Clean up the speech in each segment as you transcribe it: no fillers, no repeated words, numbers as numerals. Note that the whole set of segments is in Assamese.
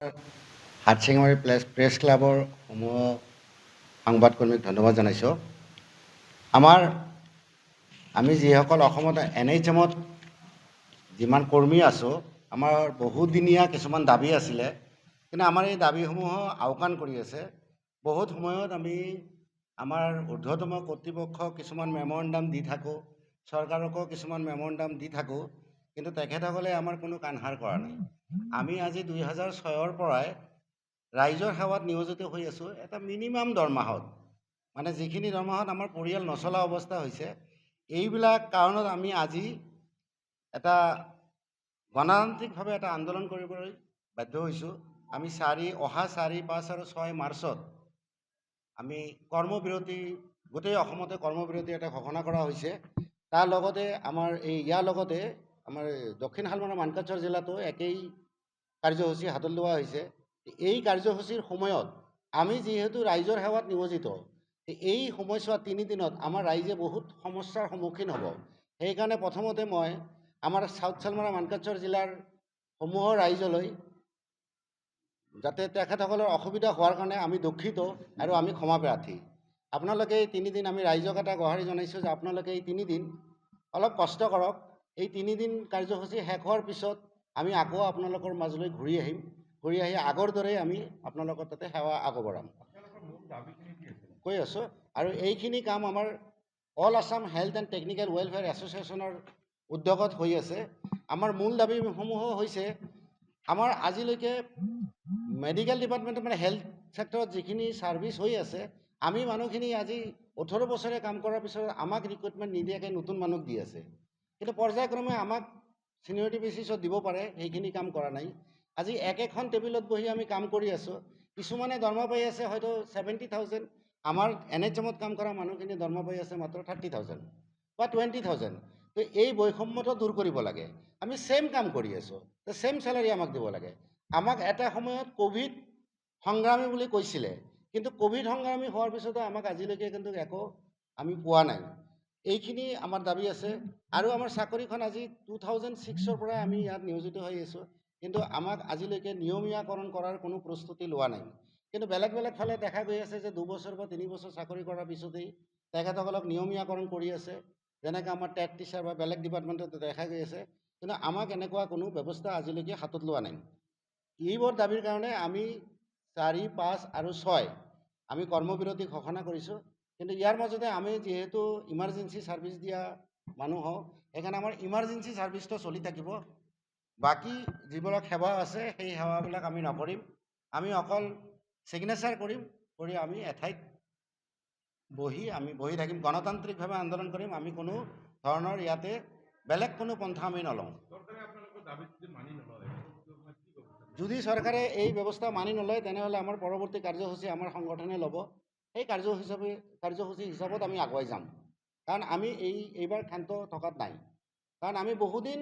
হাটশিঙামাৰী প্ৰেছ ক্লাবৰ সমূহ সাংবাদকৰ্মীক ধন্যবাদ জনাইছোঁ। আমি যিসকল অসমত NHM-ত যিমান কৰ্মী আছোঁ, আমাৰ বহুদিনীয়া কিছুমান দাবী আছিলে, কিন্তু আমাৰ এই দাবীসমূহ আওকাণ কৰি আছে। বহুত সময়ত আমি আমাৰ ঊৰ্ধ্বতম কৰ্তৃপক্ষক কিছুমান মেমৰেণ্ডাম দি থাকোঁ, চৰকাৰকো কিছুমান মেমৰেণ্ডাম দি থাকোঁ, কিন্তু তেখেতসকলে আমাৰ কোনো কাণসাৰ কৰা নাই। আমি আজি 2006-ৰ পৰাই ৰাইজৰ সেৱাত নিয়োজিত হৈ আছোঁ। এটা মিনিমাম দৰমহাত, মানে যিখিনি দৰমহাত আমাৰ পৰিয়াল নচলা অৱস্থা হৈছে, এইবিলাক কাৰণত আমি আজি এটা গণতান্ত্ৰিকভাৱে এটা আন্দোলন কৰিবলৈ বাধ্য হৈছোঁ। আমি অহা 4, 5 আৰু 6 মাৰ্চত আমি কৰ্মবিৰতি, গোটেই অসমতে কৰ্মবিৰতি এটা ঘোষণা কৰা হৈছে। তাৰ লগতে ইয়াৰ লগতে আমাৰ দক্ষিণ শালমৰা মানকাচৰ জিলাতো একেই কাৰ্যসূচী হাতত লোৱা হৈছে। এই কাৰ্যসূচীৰ সময়ত আমি যিহেতু ৰাইজৰ সেৱাত নিয়োজিত, এই সময়ছোৱা 3 দিনত আমাৰ ৰাইজে বহুত সমস্যাৰ সন্মুখীন হ'ব। সেইকাৰণে প্ৰথমতে মই আমাৰ চাউথ শালমৰা মানকাচৰ জিলাৰ সমূহৰ ৰাইজলৈ যাতে তেখেতসকলৰ অসুবিধা হোৱাৰ কাৰণে আমি দুখিত আৰু আমি ক্ষমা প্ৰাৰ্থী। আপোনালোকে এই 3 দিন আমি ৰাইজক এটা গুহাৰি জনাইছোঁ যে আপোনালোকে এই 3 দিন অলপ কষ্ট কৰক। এই 3 দিন কাৰ্যসূচী শেষ হোৱাৰ পিছত আমি আকৌ আপোনালোকৰ মাজলৈ ঘূৰি আহিম। ঘূৰি আহি আগৰ দৰে আমি আপোনালোকৰ তাতে সেৱা আগবঢ়াম কৈ আছোঁ। আৰু এইখিনি কাম আমাৰ all Assam health and technical welfare এছ'চিয়েশ্যনৰ উদ্যোগত হৈ আছে। আমাৰ মূল দাবীসমূহ হৈছে, আমাৰ আজিলৈকে মেডিকেল ডিপাৰ্টমেণ্টত মানে হেল্থ ছেক্টৰত যিখিনি ছাৰ্ভিচ হৈ আছে, আমি মানুহখিনি আজি 18 বছৰে কাম কৰাৰ পিছত আমাক ৰিক্ৰুটমেণ্ট নিদিয়াকৈ নতুন মানুহ দি আছে। কিন্তু পৰ্যায়ক্ৰমে আমাক ছিনিয়ৰিটি বেচিছত দিব পাৰে, সেইখিনি কাম কৰা নাই। আজি একেখন টেবুলত বহি আমি কাম কৰি আছোঁ। কিছুমানে দৰমহা পাই আছে হয়তো 70,000, আমাৰ NHM-ত কাম কৰা মানুহখিনি দৰমহা পাই আছে মাত্ৰ 30,000 বা 20,000। তো এই বৈষম্যটো দূৰ কৰিব লাগে। আমি ছেম কাম কৰি আছোঁ, তো ছেম চেলাৰী আমাক দিব লাগে। আমাক এটা সময়ত ক'ভিড সংগ্ৰামী বুলি কৈছিলে, কিন্তু ক'ভিড সংগ্ৰামী হোৱাৰ পিছতো আমাক আজিলৈকে কিন্তু একো আমি পোৱা নাই। এইখিনি আমাৰ দাবী আছে। আৰু আমাৰ চাকৰিখন আজি 2006-ৰ পৰাই আমি ইয়াত নিয়োজিত হৈ আছোঁ, কিন্তু আমাক আজিলৈকে নিয়মীয়াকৰণ কৰাৰ কোনো প্ৰস্তুতি লোৱা নাই। কিন্তু বেলেগ ফালে দেখা গৈ আছে যে 2 বছৰ বা 3 বছৰ চাকৰি কৰাৰ পিছতেই তেখেতসকলক নিয়মীয়াকৰণ কৰি আছে, যেনেকৈ আমাৰ টেট টিচাৰ বা বেলেগ ডিপাৰ্টমেণ্টত দেখা গৈ আছে। কিন্তু আমাক এনেকুৱা কোনো ব্যৱস্থা আজিলৈকে হাতত লোৱা নাই। এইবোৰ দাবীৰ কাৰণে আমি 4, 5 আৰু 6 আমি কৰ্মবিৰতি ঘোষণা কৰিছোঁ। কিন্তু ইয়াৰ মাজতে আমি যিহেতু ইমাৰ্জেঞ্চি ছাৰ্ভিচ দিয়া মানুহ হওঁ, সেইকাৰণে আমাৰ ইমাৰ্জেঞ্চি ছাৰ্ভিচটো চলি থাকিব। বাকী যিবিলাক সেৱা আছে সেই সেৱাবিলাক আমি নকৰিম। আমি অকল ছিগনেচাৰ কৰিম, কৰি আমি এঠাইত বহি থাকিম, গণতান্ত্ৰিকভাৱে আন্দোলন কৰিম। আমি কোনো ধৰণৰ ইয়াতে বেলেগ কোনো পন্থা আমি নলওঁ। যদি চৰকাৰে এই ব্যৱস্থা মানি নলয়, তেনেহ'লে আমাৰ পৰৱৰ্তী কাৰ্যসূচী আমাৰ সংগঠনে ল'ব। সেই কাৰ্যসূচী হিচাপত আমি আগুৱাই যাম। কাৰণ আমি এইবাৰ ক্ষান্ত থকাত নাই। কাৰণ আমি বহুদিন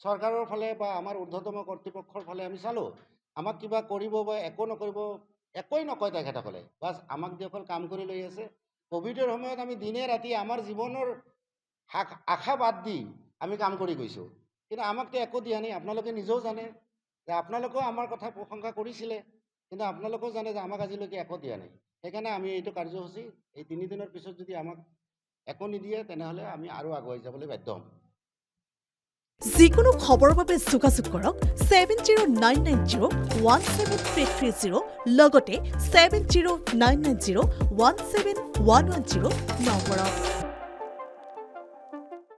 চৰকাৰৰ ফালে বা আমাৰ ঊৰ্ধ্বতম কৰ্তৃপক্ষৰ ফালে আমি চালোঁ, আমাক কিবা কৰিব বা একো নকৰিব, একোৱেই নকয় তেখেতসকলে। বাছ আমাক যিসকল কাম কৰি লৈ আছে, ক'ভিডৰ সময়ত আমি দিনে ৰাতি আমাৰ জীৱনৰ আশা বাদ দি আমি কাম কৰি গৈছোঁ, কিন্তু আমাকতো একো দিয়া নাই। আপোনালোকে নিজেও জানে যে আপোনালোকেও আমাৰ কথা প্ৰশংসা কৰিছিলে, কিন্তু আপোনালোকেও জানে যে আমাক আজিলৈকে একো দিয়া নাই। সেইকাৰণে আমি এইটো কাৰ্যসূচী এই 3 দিনৰ পিছত যদি আমাক একো নিদিয়ে, তেনেহ'লে আমি আৰু আগুৱাই যাবলৈ বাধ্য হ'ম। যিকোনো খবৰৰ বাবে যোগাযোগ কৰক 7099017330 লগতে 7099017110 নম্বৰত।